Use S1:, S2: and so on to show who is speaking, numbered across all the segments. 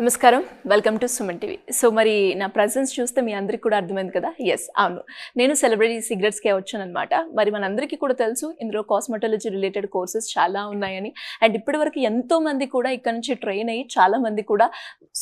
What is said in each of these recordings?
S1: నమస్కారం, welcome to Suman TV. So మరి నా ప్రజెన్స్ చూస్తే మీ అందరికీ కూడా అర్థమైంది కదా. ఎస్, అవును, నేను సెలబ్రిటీ సీక్రెట్స్కే వచ్చానమాట. మరి మనందరికీ కూడా తెలుసు ఇందులో కాస్మెటాలజీ రిలేటెడ్ కోర్సెస్ చాలా ఉన్నాయని. అండ్ ఇప్పటివరకు ఎంతో మంది కూడా ఇక్కడ నుంచి ట్రైన్ అయ్యి చాలా మంది కూడా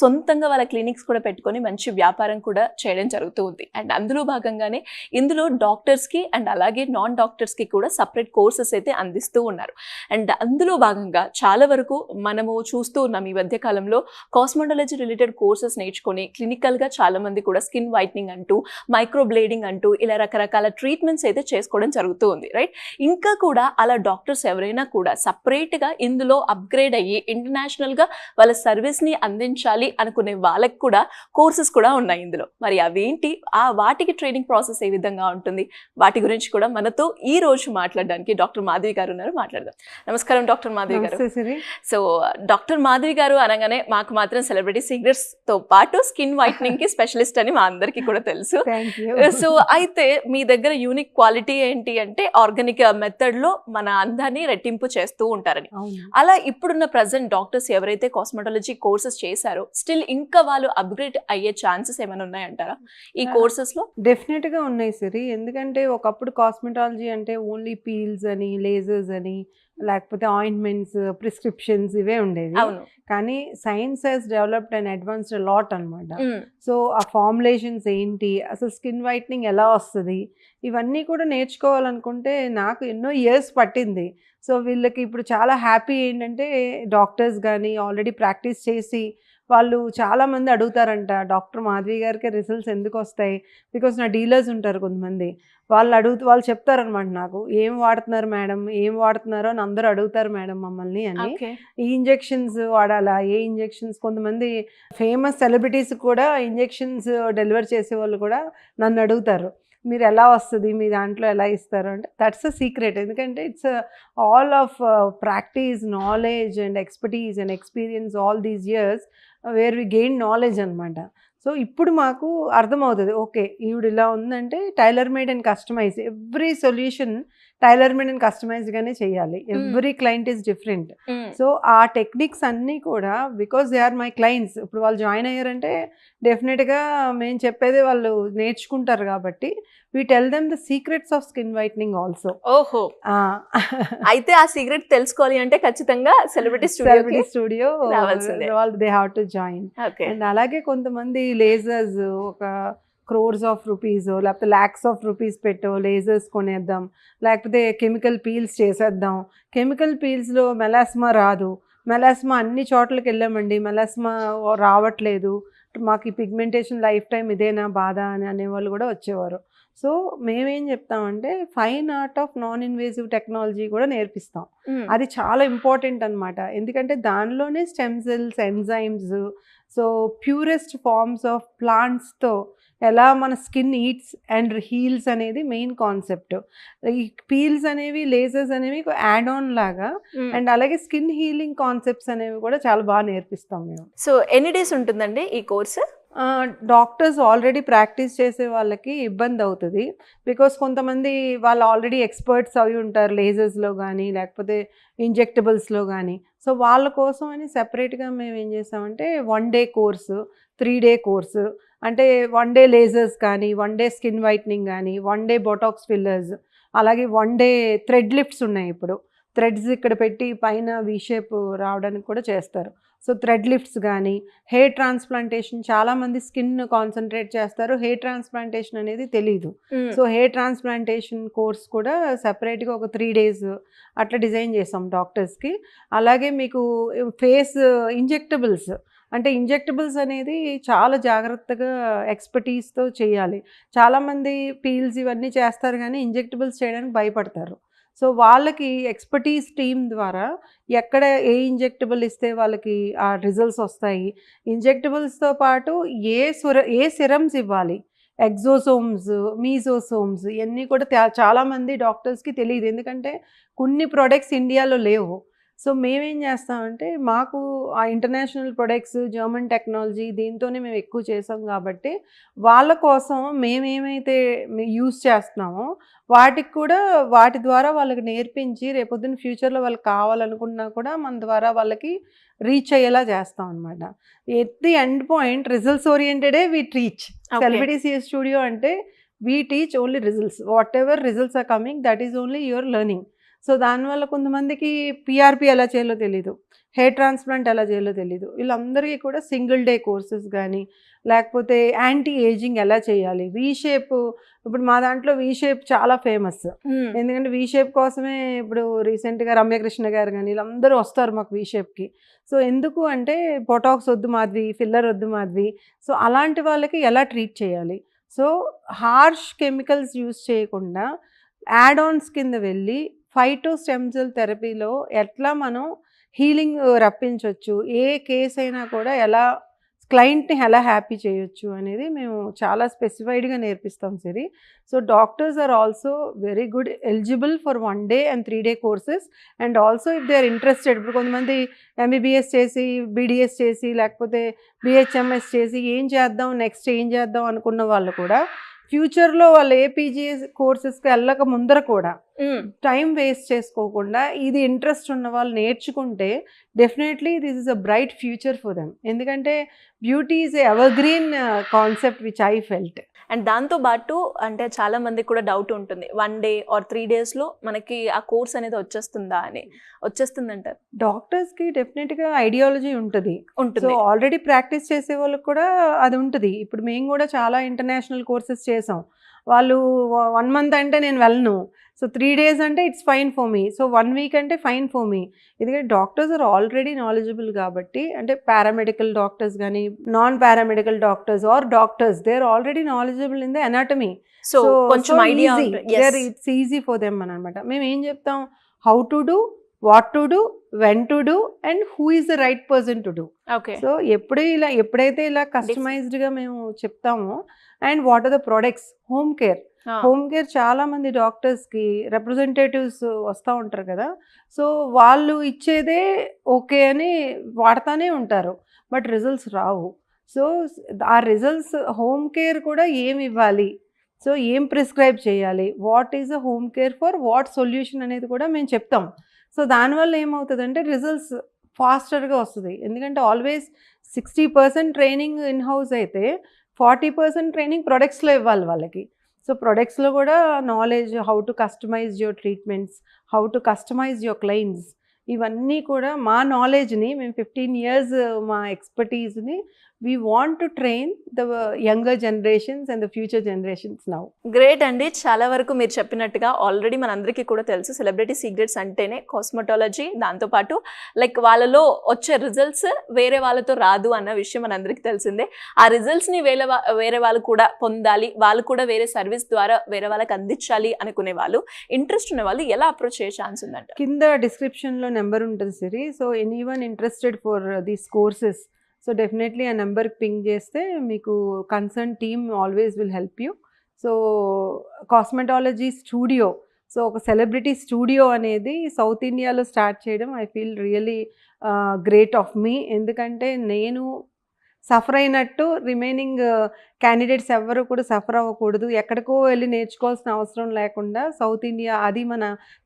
S1: సొంతంగా వాళ్ళ క్లినిక్స్ కూడా పెట్టుకొని మంచి వ్యాపారం కూడా చేయడం జరుగుతూ ఉంది. అండ్ అందులో భాగంగానే ఇందులో డాక్టర్స్కి అండ్ అలాగే నాన్ డాక్టర్స్కి కూడా సపరేట్ కోర్సెస్ అయితే అందిస్తూ ఉన్నారు. అండ్ అందులో భాగంగా చాలా వరకు మనము చూస్తూ ఉన్నాం ఈ మధ్య కాలంలో కాస్మెటాలజీ రిలేటెడ్ కోర్సెస్ నేర్చుకొని క్లినికల్గా చాలా మంది కూడా స్కిన్ వైట్నింగ్ అంటూ, మైక్రో బ్లేడింగ్ అంటూ ఇలా రకరకాల ట్రీట్మెంట్స్ అయితే చేసుకోవడం జరుగుతూ ఉంది, రైట్. ఇంకా కూడా అలా డాక్టర్స్ ఎవరైనా కూడా సపరేట్గా ఇందులో అప్గ్రేడ్ అయ్యి ఇంటర్నేషనల్గా వాళ్ళ సర్వీస్ని అందించాలి అనుకునే వాళ్ళకి కూడా కోర్సెస్ కూడా ఉన్నాయి ఇందులో. మరి అవేంటి, వాటికి ట్రైనింగ్ ప్రాసెస్ ఏ విధంగా ఉంటుంది, వాటి గురించి కూడా మనతో ఈ రోజు మాట్లాడడానికి డాక్టర్ మాధవి గారు ఉన్నారు. మాట్లాడదాం. నమస్కారం డాక్టర్ మాధవి గారు. సో డాక్టర్ మాధవి గారు అనగానే మాకు మాత్రం సెలబ్రిటీ సీక్రెట్స్ తో పాటు స్కిన్ వైట్నింగ్ కి స్పెషలిస్ట్ అని మా అందరికీ కూడా తెలుసు. సో అయితే మీ దగ్గర యూనిక్ క్వాలిటీ ఏంటి అంటే ఆర్గానిక్ మెథడ్ లో మన అందాన్ని రెట్టింపు చేస్తూ ఉంటారని. అలా ఇప్పుడున్న ప్రజెంట్ డాక్టర్స్ ఎవరైతే కాస్మెటాలజీ కోర్సెస్ చేశారో స్టిల్ ఇంకా వాళ్ళు అప్గ్రేడ్ అయ్యే ఛాన్సెస్ ఏమైనా ఉన్నాయంటారా ఈ కోర్సెస్ లో?
S2: డెఫినెట్ గా ఉన్నాయి సిరి. ఎందుకంటే ఒకప్పుడు కాస్మెటాలజీ అంటే ఓన్లీ పీల్స్ అని, లేజర్స్ అని, లేకపోతే ఆయింట్మెంట్స్, ప్రిస్క్రిప్షన్స్ ఇవే ఉండేవి. కానీ science has developed and advanced lot అనమాట. సో ఆ ఫార్ములేషన్స్ ఏంటి, అసలు స్కిన్ వైట్నింగ్ ఎలా వస్తుంది, ఇవన్నీ కూడా నేర్చుకోవాలనుకుంటే నాకు ఎన్నో ఇయర్స్ పట్టింది. సో వీళ్ళకి ఇప్పుడు చాలా హ్యాపీ ఏంటంటే డాక్టర్స్ కానీ ఆల్రెడీ ప్రాక్టీస్ చేసి వాళ్ళు చాలామంది అడుగుతారంట, డాక్టర్ మాధవి గారికి రిజల్ట్స్ ఎందుకు వస్తాయి, బికాస్ నా డీలర్స్ ఉంటారు కొంతమంది, వాళ్ళు చెప్తారనమాట నాకు, ఏం వాడుతున్నారు మేడం, ఏం వాడుతున్నారో అని అందరూ అడుగుతారు మేడం మమ్మల్ని అని. ఈ ఇంజెక్షన్స్ వాడాలా, ఏ ఇంజెక్షన్స్, కొంతమంది ఫేమస్ సెలబ్రిటీస్ కూడా ఇంజెక్షన్స్ డెలివర్ చేసే వాళ్ళు కూడా నన్ను అడుగుతారు, మీరు ఎలా వస్తుంది, మీ దాంట్లో ఎలా ఇస్తారు అంటే. That's a secret. ఎందుకంటే it's all of practice, knowledge and expertise and experience all these years where we gain knowledge అనమాట. సో ఇప్పుడు మాకు అర్థమవుతుంది, ఓకే ఈవిడ ఇలా ఉందంటే tailor made and customize, every solution tailor made and కస్టమైజ్డ్గానే చేయాలి. Every client is different. So ఆ టెక్నిక్స్ అన్నీ కూడా because they are my clients. ఇప్పుడు వాళ్ళు జాయిన్ అయ్యారంటే డెఫినెట్గా మేము చెప్పేది వాళ్ళు నేర్చుకుంటారు కాబట్టి we tell them the secrets of skin whitening also.
S1: ఓహో, అయితే ఆ సీక్రెట్ తెలుసుకోవాలి అంటే ఖచ్చితంగా సెలబ్రిటీ స్టూడియో రావాల్సిందే.
S2: they have to join. And అలాగే కొంతమంది లేజర్స్ ఒక crores of rupees లేకపోతే lakhs of rupees పెట్టో లేజర్స్ కొనేద్దాం, లేకపోతే కెమికల్ పీల్స్ చేసేద్దాం. కెమికల్ పీల్స్లో మెలాస్మా రాదు, మెలాస్మా అన్ని చోట్లకి వెళ్ళామండి, మెలాస్మా రావట్లేదు, మాకు ఈ పిగ్మెంటేషన్ లైఫ్ టైం ఇదేనా బాధ అని అనేవాళ్ళు కూడా వచ్చేవారు. సో మేమేం చెప్తామంటే fine art of non invasive technology కూడా నేర్పిస్తాం. అది చాలా ఇంపార్టెంట్ అనమాట. ఎందుకంటే దానిలోనే stem cells, enzymes, so purest forms of ప్లాంట్స్తో ఎలా మన స్కిన్ ఈట్స్ అండ్ హీల్స్ అనేది మెయిన్ కాన్సెప్ట్. ఈ పీల్స్ అనేవి, లేజర్స్ అనేవి యాడ్ ఆన్ లాగా, అండ్ అలాగే స్కిన్ హీలింగ్ కాన్సెప్ట్స్ అనేవి కూడా చాలా బాగా నేర్పిస్తాం మేము.
S1: సో ఎన్ని డేస్ ఉంటుందండి ఈ కోర్సు?
S2: డాక్టర్స్ ఆల్రెడీ ప్రాక్టీస్ చేసే వాళ్ళకి ఇబ్బంది అవుతుంది, బికాస్ కొంతమంది వాళ్ళు ఆల్రెడీ ఎక్స్పర్ట్స్ అవి ఉంటారు లేజర్స్లో కానీ లేకపోతే ఇంజెక్టబుల్స్లో కానీ. సో వాళ్ళ కోసం అని సెపరేట్గా మేము ఏం చేస్తామంటే 1 day కోర్సు, 3 day కోర్సు, అంటే 1 day లేజర్స్ కానీ, 1 day స్కిన్ వైట్నింగ్ కానీ, 1 day బొటాక్స్ ఫిల్లర్స్, అలాగే 1 day థ్రెడ్ లిఫ్ట్స్ ఉన్నాయి. ఇప్పుడు థ్రెడ్స్ ఇక్కడ పెట్టి పైన వీ షేప్ రావడానికి కూడా చేస్తారు. సో థ్రెడ్ లిఫ్ట్స్ కానీ, హెయిర్ ట్రాన్స్ప్లాంటేషన్, చాలామంది స్కిన్ కాన్సన్ట్రేట్ చేస్తారు, హెయిర్ ట్రాన్స్ప్లాంటేషన్ అనేది తెలీదు. సో హెయిర్ ట్రాన్స్ప్లాంటేషన్ కోర్స్ కూడా సపరేట్గా ఒక 3 days అట్లా డిజైన్ చేస్తాం డాక్టర్స్కి. అలాగే మీకు ఫేస్ ఇంజెక్టబుల్స్, అంటే ఇంజెక్టబుల్స్ అనేది చాలా జాగ్రత్తగా ఎక్స్పర్టీస్తో చేయాలి. చాలామంది పీల్స్ ఇవన్నీ చేస్తారు కానీ ఇంజెక్టబుల్స్ చేయడానికి భయపడతారు. సో వాళ్ళకి ఎక్స్పర్టీస్ టీమ్ ద్వారా ఎక్కడ ఏ ఇంజెక్టబుల్ ఇస్తే వాళ్ళకి ఆ రిజల్ట్స్ వస్తాయి, ఇంజెక్టబుల్స్తో పాటు ఏ సిరమ్స్ ఇవ్వాలి, ఎగ్జోసోమ్స్, మీజోసోమ్స్, ఇవన్నీ కూడా చాలామంది డాక్టర్స్కి తెలియదు. ఎందుకంటే కొన్ని ప్రొడక్ట్స్ ఇండియాలో లేవు. సో మేమేం చేస్తామంటే మాకు ఆ ఇంటర్నేషనల్ ప్రొడక్ట్స్, జర్మన్ టెక్నాలజీ దీంతోనే మేము ఎక్కువ చేసాం కాబట్టి వాళ్ళ కోసం మేమేమైతే యూస్ చేస్తున్నామో వాటికి కూడా వాటి ద్వారా వాళ్ళకి నేర్పించి రేపొద్దున ఫ్యూచర్లో వాళ్ళకి కావాలనుకున్నా కూడా మన ద్వారా వాళ్ళకి రీచ్ అయ్యేలా చేస్తాం అనమాట. At the end point results ఓరియంటెడే we teach. Celebrity CS studio అంటే we teach only results. Whatever results are coming that is only your learning. So దానివల్ల కొంతమందికి పిఆర్పి ఎలా చేయాలో తెలీదు, హెయిర్ ట్రాన్స్ప్లాంట్ ఎలా చేయాలో తెలీదు. వీళ్ళందరికీ కూడా సింగిల్ డే కోర్సెస్ కానీ లేకపోతే యాంటీ ఏజింగ్ ఎలా చేయాలి, వీ షేప్. ఇప్పుడు మా దాంట్లో వీ షేప్ చాలా ఫేమస్. ఎందుకంటే వీ షేప్ కోసమే ఇప్పుడు రీసెంట్గా రమ్యకృష్ణ గారు కానీ వీళ్ళందరూ వస్తారు మాకు వీ షేప్కి. సో ఎందుకు అంటే బొటాక్స్ వద్దు మాధవి, ఫిల్లర్ వద్దు మాధవి. సో అలాంటి వాళ్ళకి ఎలా ట్రీట్ చేయాలి. సో హార్ష్ కెమికల్స్ యూస్ చేయకుండా యాడ్ ఆన్స్ కింద వెళ్ళి ఫైటో స్టెమ్ సెల్ థెరపీలో ఎట్లా మనం హీలింగ్ రప్పించవచ్చు, ఏ కేసు అయినా కూడా ఎలా క్లయింట్ని ఎలా హ్యాపీ చేయొచ్చు అనేది మేము చాలా స్పెసిఫైడ్గా నేర్పిస్తాం Siri. So doctors are also very good eligible for 1 day and 3 day courses. And also if they are interested, ఇప్పుడు కొంతమంది ఎంబీబీఎస్ చేసి బీడీఎస్ చేసి లేకపోతే బిహెచ్ఎంఎస్ చేసి ఏం చేద్దాం నెక్స్ట్ ఏం చేద్దాం అనుకున్న వాళ్ళు కూడా ఫ్యూచర్లో వాళ్ళు ఏపీజీ కోర్సెస్కి వెళ్ళక ముందర కూడా టైం వేస్ట్ చేసుకోకుండా ఇది ఇంట్రెస్ట్ ఉన్న వాళ్ళు నేర్చుకుంటే definitely this is a bright future for them. ఎందుకంటే beauty is evergreen concept which I felt.
S1: And దాంతో పాటు అంటే చాలా మందికి కూడా డౌట్ ఉంటుంది, 1 day or 3 daysలో మనకి ఆ కోర్స్ అనేది వచ్చేస్తుందా అని. వచ్చేస్తుందంటారు?
S2: డాక్టర్స్కి డెఫినెట్గా ఐడియాలజీ ఉంటుంది. సో ఆల్రెడీ ప్రాక్టీస్ చేసే వాళ్ళకి కూడా అది ఉంటుంది. ఇప్పుడు మేము కూడా చాలా ఇంటర్నేషనల్ కోర్సెస్ చేసాం. వాళ్ళు 1 month అంటే నేను వెళ్ళను, సో 3 days అంటే it's fine for me, so 1 week అంటే ఫైన్ ఫర్ మీ. ఎందుకంటే డాక్టర్స్ ఆర్ ఆల్రెడీ నాలెడ్జబుల్ కాబట్టి, అంటే పారామెడికల్ డాక్టర్స్ కానీ non paramedical doctors or doctors they are already knowledgeable in the anatomy.
S1: So కొంచెం idea
S2: it's easy for them అనమాట. మేము ఏం చెప్తాం, how to do, what to do, when to do and who is the right person to do. So ఎప్పుడైతే ఇలా కస్టమైజ్డ్గా మేము చెప్తామో, and what are the products, home care చాలా మంది డాక్టర్స్కి రిప్రజెంటేటివ్స్ వస్తూ ఉంటారు కదా. సో వాళ్ళు ఇచ్చేదే ఓకే అని వాడుతూనే ఉంటారు, బట్ రిజల్ట్స్ రావు. సో ఆ రిజల్ట్స్ హోమ్ కేర్ కూడా ఏమి ఇవ్వాలి, సో ఏం ప్రిస్క్రైబ్ చేయాలి, what is a home care for what solution అనేది కూడా మేము చెప్తాం. సో దానివల్ల ఏమవుతుందంటే రిజల్ట్స్ ఫాస్టర్గా వస్తుంది. ఎందుకంటే ఆల్వేస్ 60% ట్రైనింగ్ ఇన్ హౌస్ అయితే 40% ట్రైనింగ్ ప్రొడక్ట్స్లో ఇవ్వాలి వాళ్ళకి. సో ప్రొడక్ట్స్లో కూడా knowledge, how to customize your treatments, how to customize your clients, ఇవన్నీ కూడా మా నాలెడ్జ్ని మేము 15 years మా ఎక్స్పర్టీస్ని we want to train the younger generations and the future generations now.
S1: Great అండి. చాలా వరకు మీరు చెప్పినట్టుగా ఆల్రెడీ మనందరికీ కూడా తెలుసు సెలబ్రిటీ సీక్రెట్స్ అంటేనే కాస్మెటాలజీ, దాంతోపాటు లైక్ వాళ్ళలో వచ్చే రిజల్ట్స్ వేరే వాళ్ళతో రాదు అన్న విషయం మనందరికీ తెలిసిందే. ఆ రిజల్ట్స్ని వేరే వాళ్ళు కూడా పొందాలి, వాళ్ళు కూడా వేరే సర్వీస్ ద్వారా వేరే వాళ్ళకి అందించాలి అనుకునే వాళ్ళు, ఇంట్రెస్ట్ ఉన్న వాళ్ళు ఎలా అప్రోచ్ చేసే ఛాన్స్ ఉందంట?
S2: కింద డిస్క్రిప్షన్లో నెంబర్ ఉంటుంది Siri. So anyone interested for these courses, so definitely ఆ నెంబర్కి పింగ్ చేస్తే మీకు concern team always will help you. So cosmetology studio, so ఒక సెలబ్రిటీ స్టూడియో అనేది సౌత్ ఇండియాలో స్టార్ట్ చేయడం I feel really great of me. ఎందుకంటే నేను సఫర్ అయినట్టు రిమైనింగ్ క్యాండిడేట్స్ ఎవ్వరూ కూడా సఫర్ అవ్వకూడదు, ఎక్కడికో వెళ్ళి నేర్చుకోవాల్సిన అవసరం లేకుండా సౌత్ ఇండియా, అది మన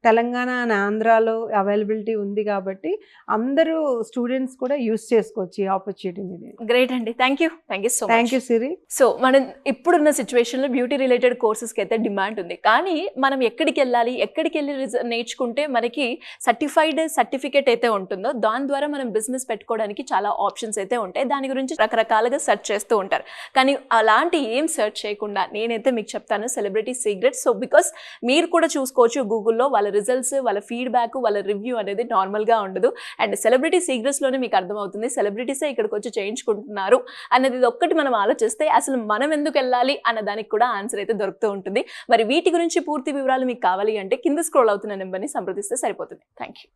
S2: తెలంగాణ అండ్ ఆంధ్రాలో అవైలబిలిటీ ఉంది కాబట్టి అందరూ స్టూడెంట్స్ కూడా యూస్ చేసుకోవచ్చు ఈ ఆపర్చునిటీని.
S1: గ్రేట్ అండి, thank you so much.
S2: Thank you Siri.
S1: So మనం ఇప్పుడున్న సిచ్యువేషన్లో బ్యూటీ రిలేటెడ్ కోర్సెస్కి అయితే డిమాండ్ ఉంది, కానీ మనం ఎక్కడికి వెళ్ళాలి, ఎక్కడికి వెళ్ళి నేర్చుకుంటే మనకి సర్టిఫైడ్ సర్టిఫికేట్ అయితే ఉంటుందో దాని ద్వారా మనం బిజినెస్ పెట్టుకోవడానికి చాలా ఆప్షన్స్ అయితే ఉంటాయి. దాని గురించి రకరకాలుగా సెర్చ్ చేస్తూ ఉంటారు, కానీ అలాంటి ఏం సెర్చ్ చేయకుండా నేనైతే మీకు చెప్తాను సెలబ్రిటీ సీక్రెట్స్. సో బికాస్ మీరు కూడా చూసుకోవచ్చు గూగుల్లో వాళ్ళ రిజల్ట్స్, వాళ్ళ ఫీడ్బ్యాక్, వాళ్ళ రివ్యూ అనేది నార్మల్గా ఉండదు. అండ్ సెలబ్రిటీ సీక్రెట్స్లోనే మీకు అర్థమవుతుంది సెలబ్రిటీసే ఇక్కడికి వచ్చి చేయించుకుంటున్నారు అన్నది. ఇది ఒక్కటి మనం ఆలోచిస్తే అసలు మనం ఎందుకు వెళ్ళాలి అన్న దానికి కూడా ఆన్సర్ అయితే దొరుకుతూ ఉంటుంది. మరి వీటి గురించి పూర్తి వివరాలు మీకు కావాలి అంటే కింద స్క్రోల్ అవుతున్న నెంబర్ని సంప్రదిస్తే సరిపోతుంది. Thank you.